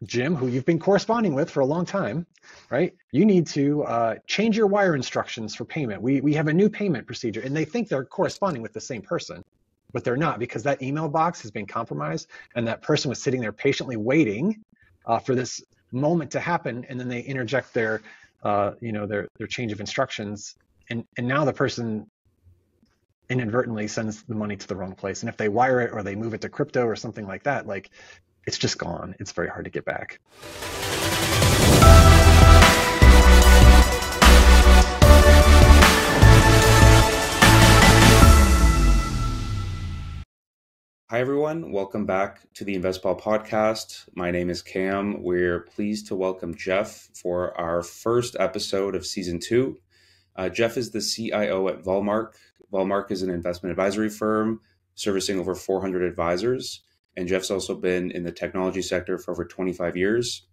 Jim, who you've been corresponding with for a long time, right? You need to change your wire instructions for payment. We have a new payment procedure. And they think they're corresponding with the same person, but they're not because that email box has been compromised and that person was sitting there patiently waiting for this moment to happen. And then they interject their change of instructions. And now the person inadvertently sends the money to the wrong place. And if they wire it or they move it to crypto or something like that, like it's just gone. It's very hard to get back. Hi, everyone. Welcome back to the InvestBall podcast. My name is Cam. We're pleased to welcome Geoff for our first episode of season 2. Geoff is the CIO at Valmark. Valmark is an investment advisory firm servicing over 400 advisors. And Geoff's also been in the technology sector for over 25 years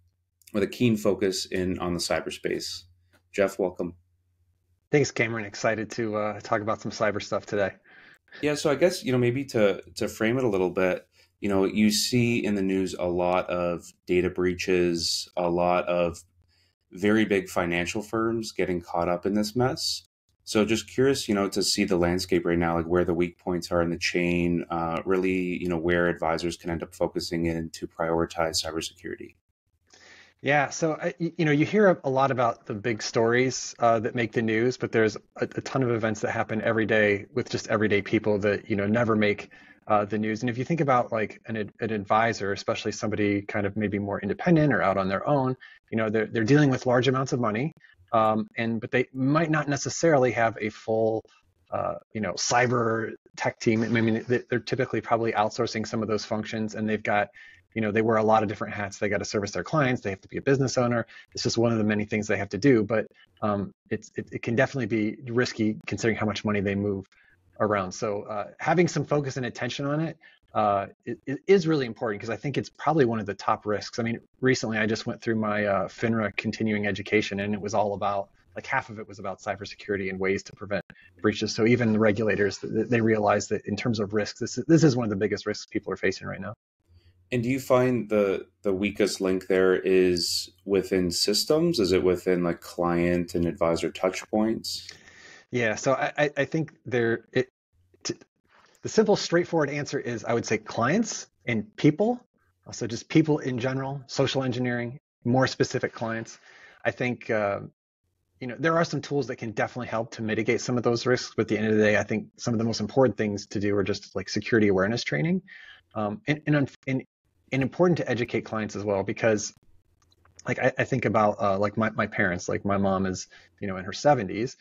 with a keen focus on the cyberspace. Geoff, welcome. Thanks, Cameron. Excited to talk about some cyber stuff today. Yeah, so I guess, maybe to frame it a little bit, you see in the news a lot of data breaches, a lot of very big financial firms getting caught up in this mess. So just curious, to see the landscape right now, like where the weak points are in the chain, really, where advisors can end up focusing in to prioritize cybersecurity. Yeah, so you hear a lot about the big stories that make the news, but there's a ton of events that happen every day with just everyday people that never make the news. And if you think about like an advisor, especially somebody kind of maybe more independent or out on their own, they're dealing with large amounts of money, but they might not necessarily have a full cyber tech team. I mean, they're typically probably outsourcing some of those functions, and they've got they wear a lot of different hats. They got to service their clients. They have to be a business owner. It's just one of the many things they have to do. But it can definitely be risky considering how much money they move around. So having some focus and attention on it is really important because I think it's probably one of the top risks. I mean, recently I just went through my FINRA continuing education, and it was all about like half of it was about cybersecurity and ways to prevent breaches. So even the regulators, they realize that in terms of risks, this is one of the biggest risks people are facing right now. And do you find the weakest link there is within systems? Is it within like client and advisor touch points? Yeah, so I think the simple, straightforward answer is I would say clients and people, also just people in general, social engineering, more specific clients. I think there are some tools that can definitely help to mitigate some of those risks. But at the end of the day, I think some of the most important things to do are just like security awareness training. And important to educate clients as well, because like I think about like my parents, like my mom is, in her 70s.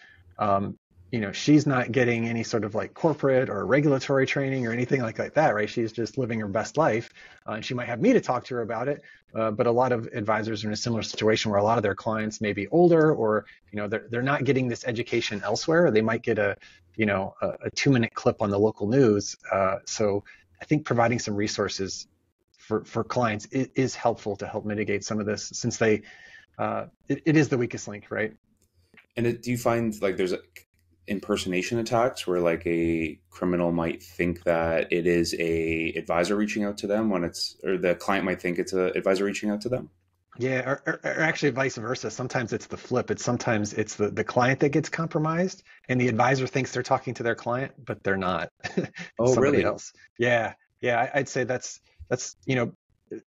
She's not getting any sort of like corporate or regulatory training or anything like that, right? She's just living her best life. And she might have me to talk to her about it. But a lot of advisors are in a similar situation where a lot of their clients may be older or, they're not getting this education elsewhere. They might get a 2-minute clip on the local news. So I think providing some resources for clients is helpful to help mitigate some of this, since it is the weakest link, right? And do you find like there's impersonation attacks where like a criminal might think that it is a advisor reaching out to them or the client might think it's a advisor reaching out to them? Yeah, or actually vice versa. Sometimes it's the flip. Sometimes it's the client that gets compromised and the advisor thinks they're talking to their client, but they're not. Oh, somebody really? else. Yeah. I'd say that's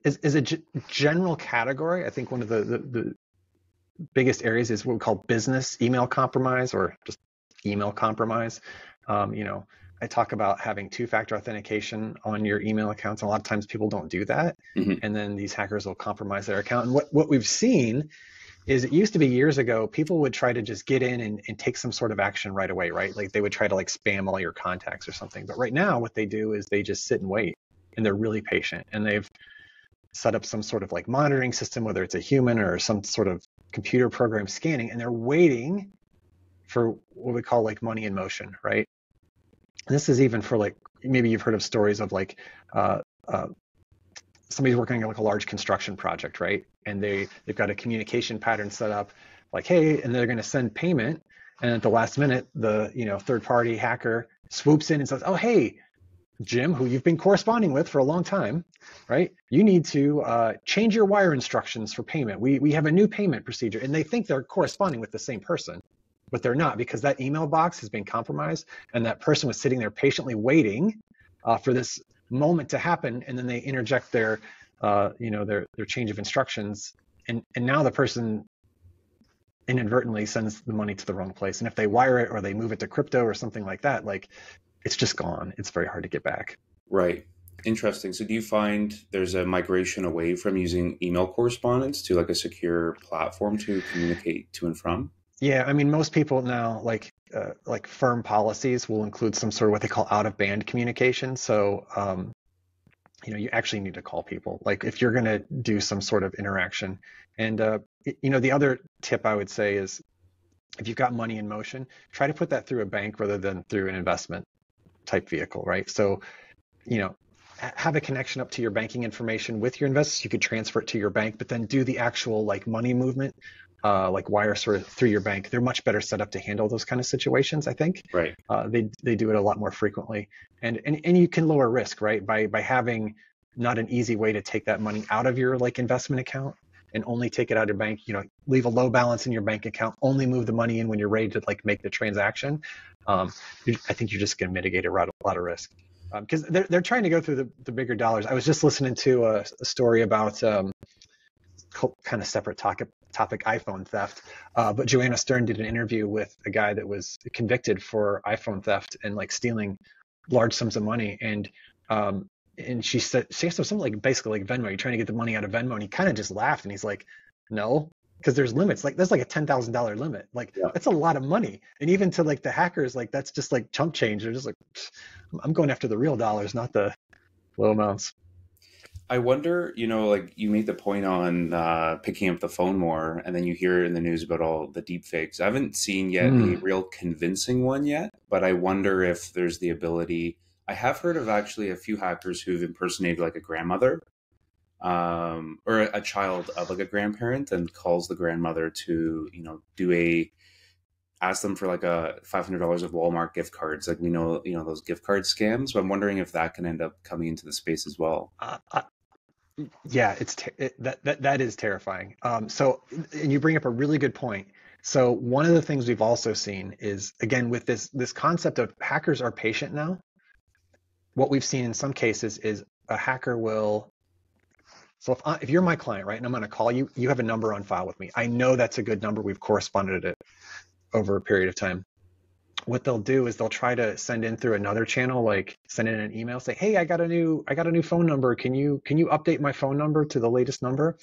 is a general category. I think one of the biggest areas is what we call business email compromise or just email compromise. I talk about having 2-factor authentication on your email accounts. And a lot of times people don't do that. Mm-hmm. And then these hackers will compromise their account. And what we've seen is it used to be years ago, people would try to just get in and take some sort of action right away, right? Like they would try to like spam all your contacts or something. But right now what they do is they just sit and wait, and they're really patient, and they've set up some sort of like monitoring system, whether it's a human or some sort of computer program scanning, and they're waiting for what we call like money in motion, right? And this is even for like, maybe you've heard of stories of like somebody's working on like a large construction project, right? And they've got a communication pattern set up like, hey, and they're going to send payment. And at the last minute, the third party hacker swoops in and says, oh, hey, Jim, who you've been corresponding with for a long time, right? You need to change your wire instructions for payment. We have a new payment procedure. And they think they're corresponding with the same person, but they're not, because that email box has been compromised and that person was sitting there patiently waiting for this moment to happen. And then they interject their change of instructions. And now the person inadvertently sends the money to the wrong place. And if they wire it or they move it to crypto or something like that, like it's just gone. It's very hard to get back. Right. Interesting. So do you find there's a migration away from using email correspondence to like a secure platform to communicate to and from? Yeah, I mean, most people now like firm policies will include some sort of what they call out of band communication. So you actually need to call people. Like if you're going to do some sort of interaction, and the other tip I would say is if you've got money in motion, try to put that through a bank rather than through an investment type vehicle, right? So you know, have a connection up to your banking information with your investors. You could transfer it to your bank, but then do the actual like money movement, like wire sort of through your bank. They're much better set up to handle those kind of situations, I think. Right. They do it a lot more frequently, and you can lower risk, right, by having not an easy way to take that money out of your like investment account and only take it out of your bank. Leave a low balance in your bank account. Only move the money in when you're ready to like make the transaction. I think you're just going to mitigate a lot of risk. Because they're trying to go through the bigger dollars. I was just listening to a story about kind of separate topic iPhone theft, but Joanna Stern did an interview with a guy that was convicted for iPhone theft and like stealing large sums of money, and she said something like basically like Venmo. You're trying to get the money out of Venmo, and he kind of just laughed and he's like, no. Because there's limits, like that's like a $10,000 limit, like Yeah. that's a lot of money, and even to like the hackers, like that's just like chump change. They're just like, I'm going after the real dollars, not the low amounts. I wonder, like you made the point on picking up the phone more, and then you hear in the news about all the deep fakes. I haven't seen yet a Mm. real convincing one yet, but I wonder if there's the ability. I have heard of actually a few hackers who've impersonated like a grandmother, or a child of like a grandparent, and calls the grandmother to, ask them for like a $500 of Walmart gift cards. Like we know, those gift card scams. So I'm wondering if that can end up coming into the space as well. Uh, yeah, that is terrifying. So, and you bring up a really good point. So one of the things we've also seen is again with this concept of hackers are patient now. What we've seen in some cases is a hacker will. So if you're my client, right, and I'm going to call you, you have a number on file with me. I know that's a good number. We've corresponded it over a period of time. What they'll do is they'll try to send in through another channel, like send in an email, say, hey, I got a new phone number. Can you update my phone number to the latest number?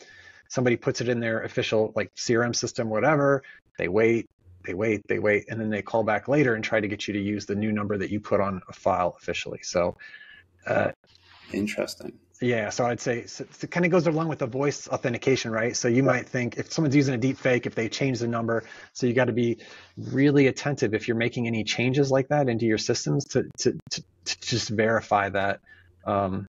Somebody puts it in their official like CRM system, whatever. They wait, and then they call back later and try to get you to use the new number that you put on a file officially. So uh, Interesting. yeah, so I'd say so it kind of goes along with the voice authentication, right? So you might think if someone's using a deep fake, if they change the number, so you got to be really attentive if you're making any changes like that into your systems to just verify that that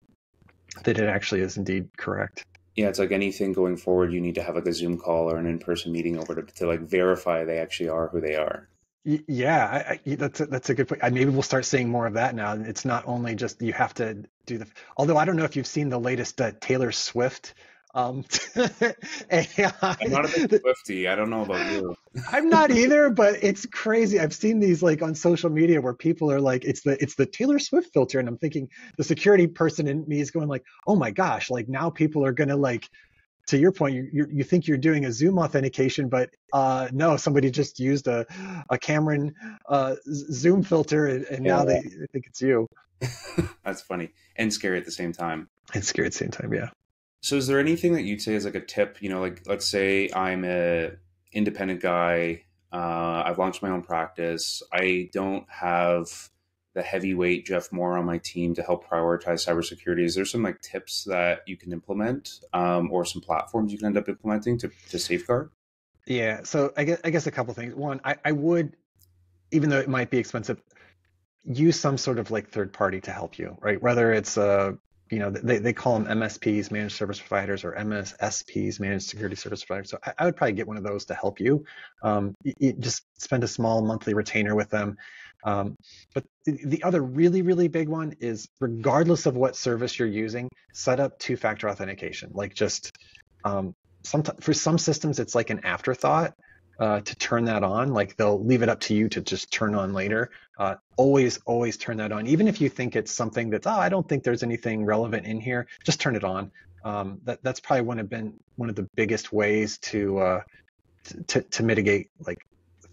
it actually is indeed correct. Yeah, it's like anything going forward, you need to have like a Zoom call or an in-person meeting over to like verify they actually are who they are. Yeah, that's a good point. Maybe we'll start seeing more of that now. It's not only just you have to do the. Although I don't know if you've seen the latest Taylor Swift I'm not a big AI. Swiftie. I don't know about you. I'm not either, but it's crazy. I've seen these like on social media where people are like, it's the Taylor Swift filter, and I'm thinking the security person in me is going like, oh my gosh, like now people are gonna like, to your point, you think you're doing a Zoom authentication, but no, somebody just used a Cameron Zoom filter, and now Yeah, they think it's you. that's funny and scary at the same time. It's scary at the same time, yeah. So is there anything that you'd say is like a tip, like let's say I'm a independent guy, I've launched my own practice. I don't have the heavyweight Geoff Moore on my team to help prioritize cybersecurity. Is there some like tips that you can implement, or some platforms you can end up implementing to safeguard? Yeah, so I guess a couple things. One, I would, even though it might be expensive, use some sort of like third party to help you, right? Whether it's they call them MSPs, managed service providers, or MSSPs, managed security service providers. So I would probably get one of those to help you. You just spend a small monthly retainer with them. But the other really, really big one is, regardless of what service you're using, set up two-factor authentication. Like, just for some systems, it's like an afterthought to turn that on. Like, they'll leave it up to you to just turn on later. Always turn that on. Even if you think it's something that's, I don't think there's anything relevant in here, just turn it on. That's probably one of the biggest ways to mitigate like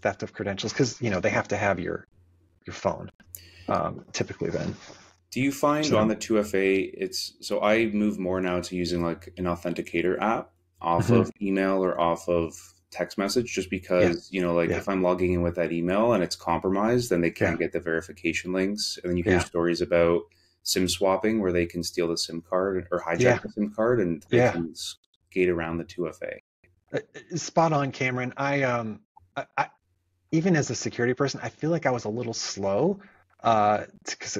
theft of credentials, because they have to have your phone typically then. Do you find on So the 2FA, so I move more now to using like an authenticator app off mhm. of email or off of text message, just Yeah, because, like yeah, if I'm logging in with that email and it's compromised, then they yeah, can't get the verification links. And then you hear yeah, stories about SIM swapping where they can steal the SIM card or hijack yeah, the SIM card and they yeah. can skate around the 2FA. Spot on, Cameron. I even as a security person, I feel like I was a little slow, because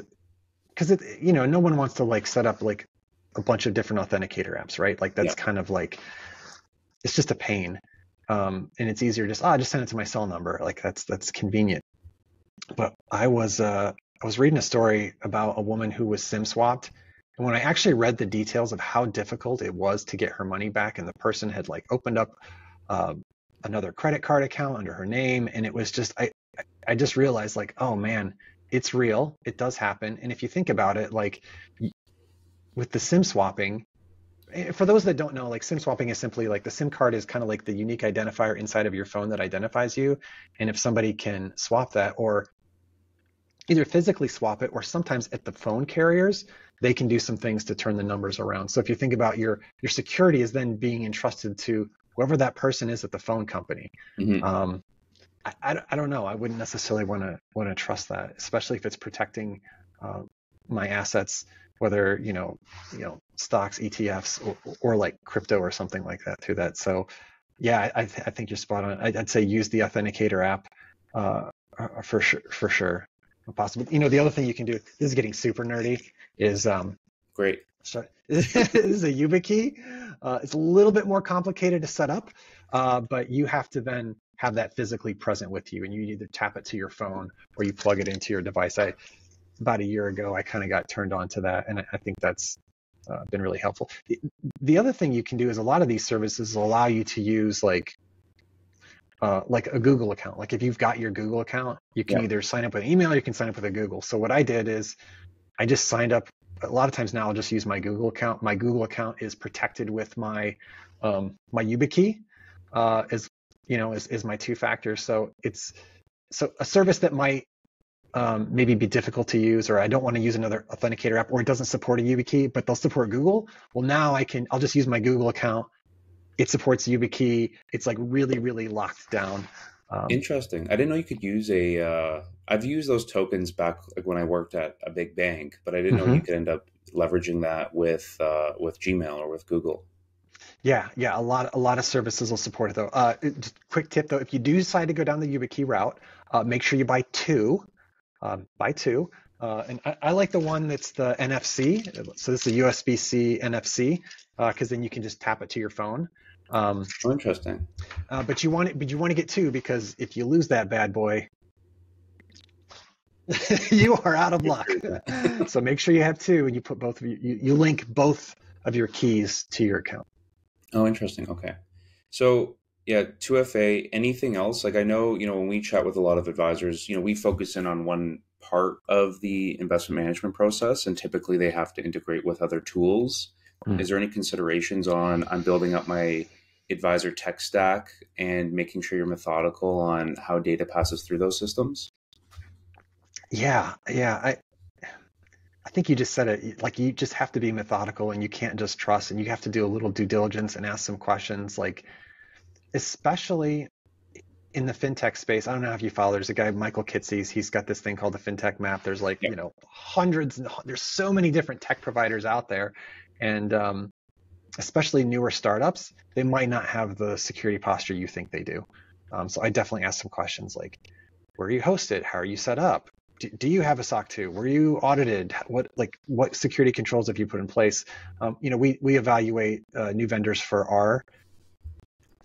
no one wants to like set up like a bunch of different authenticator apps, right? Like, Yeah. that's kind of like, it's just a pain. And it's easier just just send it to my cell number. Like, that's convenient. But I was reading a story about a woman who was SIM swapped, and when I actually read the details of how difficult it was to get her money back, and the person had like opened up uh, another credit card account under her name, and it was just I just realized, like, oh man, it's real. It does happen. And if you think about it, like, with the SIM swapping, for those that don't know, like, SIM swapping is simply like, the SIM card is kind of like the unique identifier inside of your phone that identifies you. And if somebody can swap that, or either physically swap it, or sometimes at the phone carriers, they can do some things to turn the numbers around. So if you think about your security is then being entrusted to whoever that person is at the phone company. Hmm. Um, I don't know. I wouldn't necessarily want to trust that, especially if it's protecting uh, my assets, whether stocks, ETFs, or like crypto or something like that through that. So yeah, I think you're spot on. I'd say use the Authenticator app for sure, for sure. Possible. The other thing you can do, this is getting super nerdy, is Great. sorry, this is a YubiKey. It's a little bit more complicated to set up, but you have to then have that physically present with you, and you either tap it to your phone or you plug it into your device. About a year ago, I kind of got turned on to that, and I think that's been really helpful. The other thing you can do is, a lot of these services allow you to use like a Google account. Like, if you've got your Google account, you can Yeah. either sign up with email or you can sign up with a Google. So what I did is, I just signed up. A lot of times now I'll just use my Google account. My Google account is protected with my YubiKey, is is my two factors. So it's a service that might maybe be difficult to use, or I don't want to use another authenticator app, or it doesn't support a YubiKey, but they'll support Google. Well, now I'll just use my Google account. It supports YubiKey. It's like really, really locked down. Um, Interesting. I didn't know you could use I've used those tokens back like when I worked at a big bank, but I didn't know you mhm. could end up leveraging that with Gmail or with Google. Yeah, yeah, a lot of services will support it though. Just quick tip though, if you do decide to go down the YubiKey route, make sure you buy two. Buy two. And I like the one that's the NFC. So this is a USB-C NFC, because then you can just tap it to your phone. Um, Oh, interesting. but you want to get two, because if you lose that bad boy, you are out of luck. So make sure you have two, and you put both of you link both of your keys to your account. Oh, interesting. Okay. So yeah, 2FA, anything else? Like I know, when we chat with a lot of advisors, we focus in on one part of the investment management process, and typically they have to integrate with other tools. Mm. Is there any considerations on I'm building up my advisor tech stack and making sure you're methodical on how data passes through those systems? Yeah, yeah. I think you just said it. Like, you just have to be methodical, and you can't just trust, and you have to do a little due diligence and ask some questions. Like, especially in the fintech space. I don't know if you follow. There's a guy, Michael Kitces. He's got this thing called the fintech map. There's like, Yeah. hundreds, and there's so many different tech providers out there, and especially newer startups, they might not have the security posture you think they do. So I definitely ask some questions like, where are you hosted? How are you set up? Do you have a SOC 2? Were you audited? What security controls have you put in place? We evaluate new vendors for our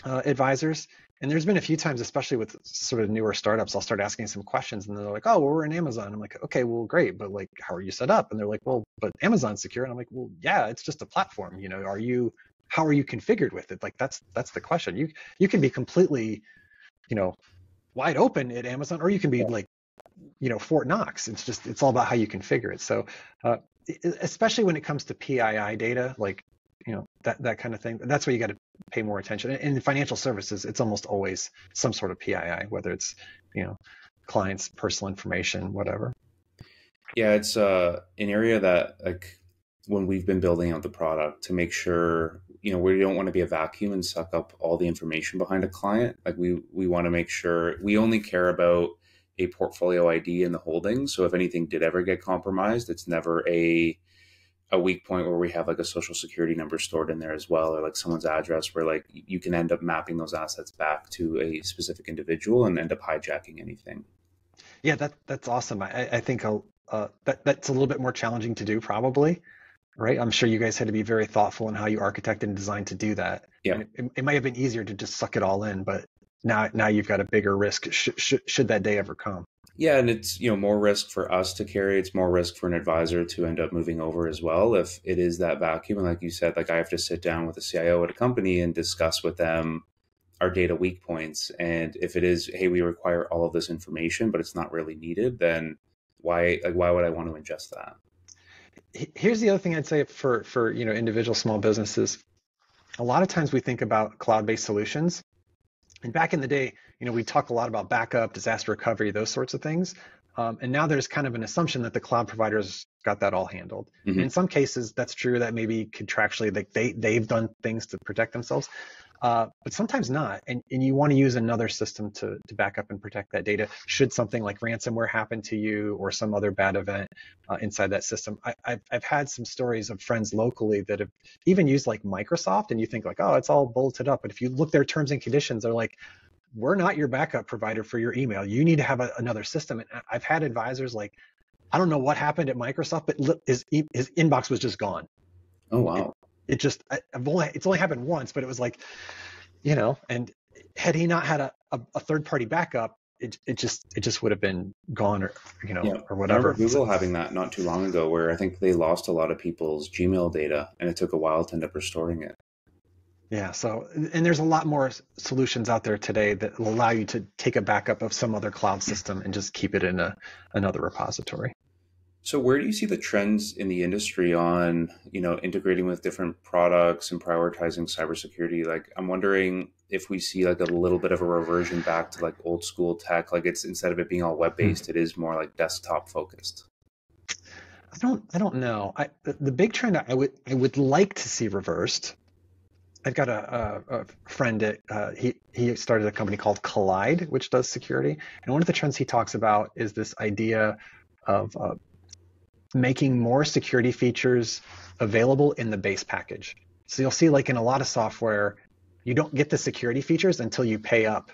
advisors. And there's been a few times, especially with sort of newer startups, I'll start asking some questions and they're like, oh, well, we're in Amazon. I'm like, okay, well, great. But like, how are you set up? And they're like, well, but Amazon's secure. And I'm like, well, yeah, it's just a platform. How are you configured with it? Like, that's the question. You can be completely, you know, wide open at Amazon, or you can be like, Fort Knox. It's all about how you configure it. So, uh, especially when it comes to PII data, like, that kind of thing, that's where you got to pay more attention. In financial services, it's almost always some sort of PII, whether it's, you know, clients' personal information, whatever. Yeah, it's an area that, like, when we've been building out the product to make sure, we don't want to be a vacuum and suck up all the information behind a client. Like, we want to make sure we only care about a portfolio ID and the holdings. So if anything did ever get compromised, it's never a weak point where we have like a social security number stored in there as well, or like someone's address, where like you can end up mapping those assets back to a specific individual and end up hijacking anything. Yeah, that's awesome. I think that's a little bit more challenging to do, probably, right? I'm sure you guys had to be very thoughtful in how you architect and design to do that. Yeah. And it might have been easier to just suck it all in, but now you've got a bigger risk should that day ever come. Yeah, and it's, more risk for us to carry. It's more risk for an advisor to end up moving over as well if it is that vacuum. And like you said, like I have to sit down with a CIO at a company and discuss with them our data weak points. And if it is, hey, we require all of this information, but it's not really needed, then why would I want to ingest that? Here's the other thing I'd say for individual small businesses. A lot of times we think about cloud-based solutions. And back in the day, we talk a lot about backup, disaster recovery, those sorts of things. And now there's kind of an assumption that the cloud providers got that all handled. And in some cases, that's true. That maybe contractually, like they've done things to protect themselves, but sometimes not. And you want to use another system to back up and protect that data should something like ransomware happen to you or some other bad event inside that system. I've had some stories of friends locally that have even used like Microsoft, and you think like, oh, it's all bulleted up. But if you look their terms and conditions, they're like, we're not your backup provider for your email. You need to have another system. And I've had advisors like, I don't know what happened at Microsoft, but his inbox was just gone. Oh, wow. It's only happened once, but it was like, and had he not had a third party backup, it just would have been gone, or Yeah. or I remember whatever. Google having that not too long ago, where I think they lost a lot of people's Gmail data and it took a while to end up restoring it. Yeah. So, and there's a lot more solutions out there today that will allow you to take a backup of some other cloud system and just keep it in another repository. So where do you see the trends in the industry on, integrating with different products and prioritizing cybersecurity? Like, I'm wondering if we see like a little bit of a reversion back to like old school tech, like it's, instead of it being all web-based, it is more like desktop focused. I don't know. The big trend I would like to see reversed. I've got a friend that he started a company called Collide, which does security. And one of the trends he talks about is this idea of making more security features available in the base package. So you'll see, like in a lot of software, you don't get the security features until you pay up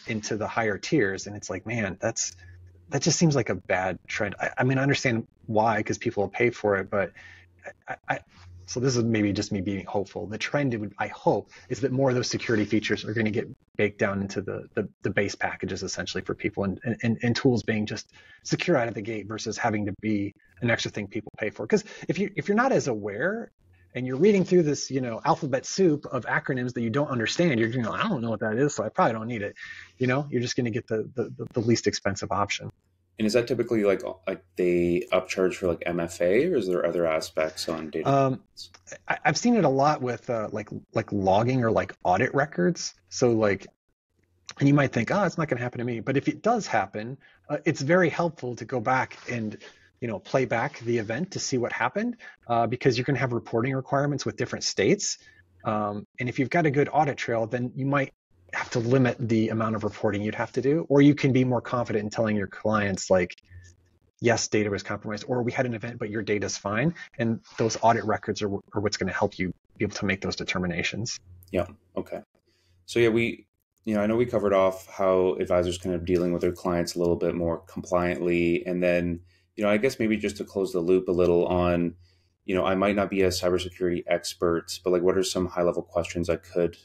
into the higher tiers. And it's like, man, that just seems like a bad trend. I mean, I understand why, because people will pay for it, but so this is maybe just me being hopeful. The trend, I hope, is that more of those security features are going to get baked down into the base packages essentially for people, and tools being just secure out of the gate versus having to be an extra thing people pay for. Because if you're not as aware and you're reading through this alphabet soup of acronyms that you don't understand, you're going to go, I don't know what that is, so I probably don't need it. You're just going to get the least expensive option. And is that typically like they upcharge for like MFA, or is there other aspects on data? I've seen it a lot with like logging or like audit records. So like, and you might think, oh, it's not going to happen to me. But if it does happen, it's very helpful to go back and play back the event to see what happened, because you're going to have reporting requirements with different states. And if you've got a good audit trail, then you might have to limit the amount of reporting you'd have to do, or you can be more confident in telling your clients like, yes, data was compromised, or we had an event, but your data's fine. And those audit records are what's going to help you be able to make those determinations. Yeah. Okay. So yeah, I know we covered off how advisors kind of dealing with their clients a little bit more compliantly. And then, I guess maybe just to close the loop a little on, I might not be a cybersecurity expert, but like, what are some high level questions I could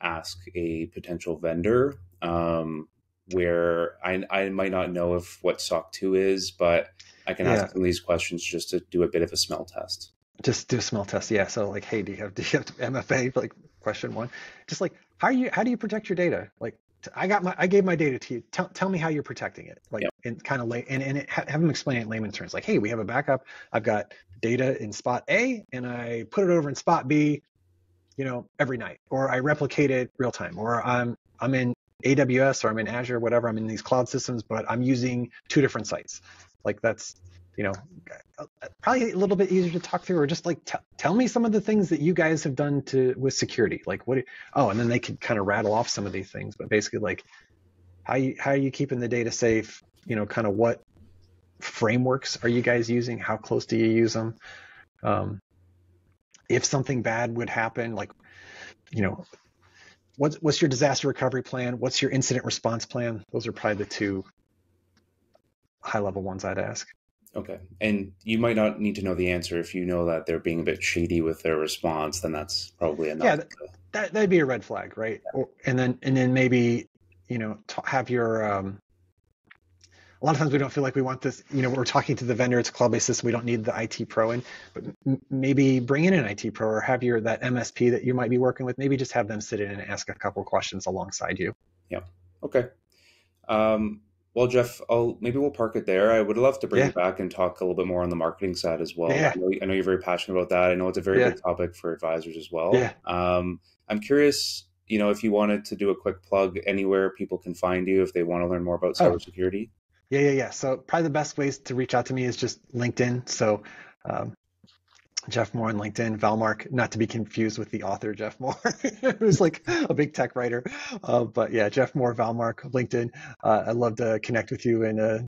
ask a potential vendor where I might not know if what SOC 2 is, but I can ask Yeah, some of these questions just to do a bit of a smell test. just do a smell test. Yeah. So like, hey, do you have MFA? Like question one, just like how do you protect your data? Like I gave my data to you. Tell me how you're protecting it. Like Yeah. and kind of lay and have them explain it in layman's terms. Like, hey, we have a backup. I've got data in spot A and I put it over in spot B, every night, or I replicate it real time, or I'm in AWS or I'm in Azure, whatever. I'm in these cloud systems, but I'm using two different sites. Like that's, you know, probably a little bit easier to talk through, or just like tell me some of the things that you guys have done with security. Like oh, and then they could kind of rattle off some of these things, but basically like how are you keeping the data safe? Kind of what frameworks are you guys using? How close do you use them? Um, if something bad would happen, like you know what's your disaster recovery plan? What's your incident response plan? Those are probably the two high level ones I'd ask. Okay. And you might not need to know the answer. If you know that they're being a bit shady with their response, then that's probably enough. Yeah, that'd be a red flag, right? And then maybe have your a lot of times we don't feel like we want this. We're talking to the vendor. It's a cloud-based system. We don't need the IT pro in, but maybe bring in an IT pro or have that MSP that you might be working with. Maybe just have them sit in and ask a couple questions alongside you. Yeah. Okay. Um, well, Geoff, maybe we'll park it there. I would love to bring Yeah, you back and talk a little bit more on the marketing side as well. yeah, I know you're very passionate about that. I know it's a very yeah, big topic for advisors as well. yeah. I'm curious, if you wanted to do a quick plug anywhere people can find you if they want to learn more about Oh, cybersecurity. yeah. So probably the best ways to reach out to me is just LinkedIn. So um, Geoff Moore on LinkedIn, Valmark, not to be confused with the author Geoff Moore, who's like a big tech writer. But yeah, Geoff Moore, Valmark, LinkedIn. I'd love to connect with you and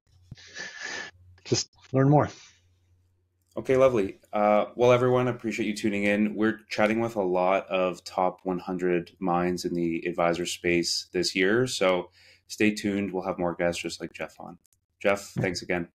just learn more. Okay, lovely. Well, everyone, appreciate you tuning in. We're chatting with a lot of top 100 minds in the advisor space this year. So stay tuned. We'll have more guests just like Geoff on. Geoff, thanks again.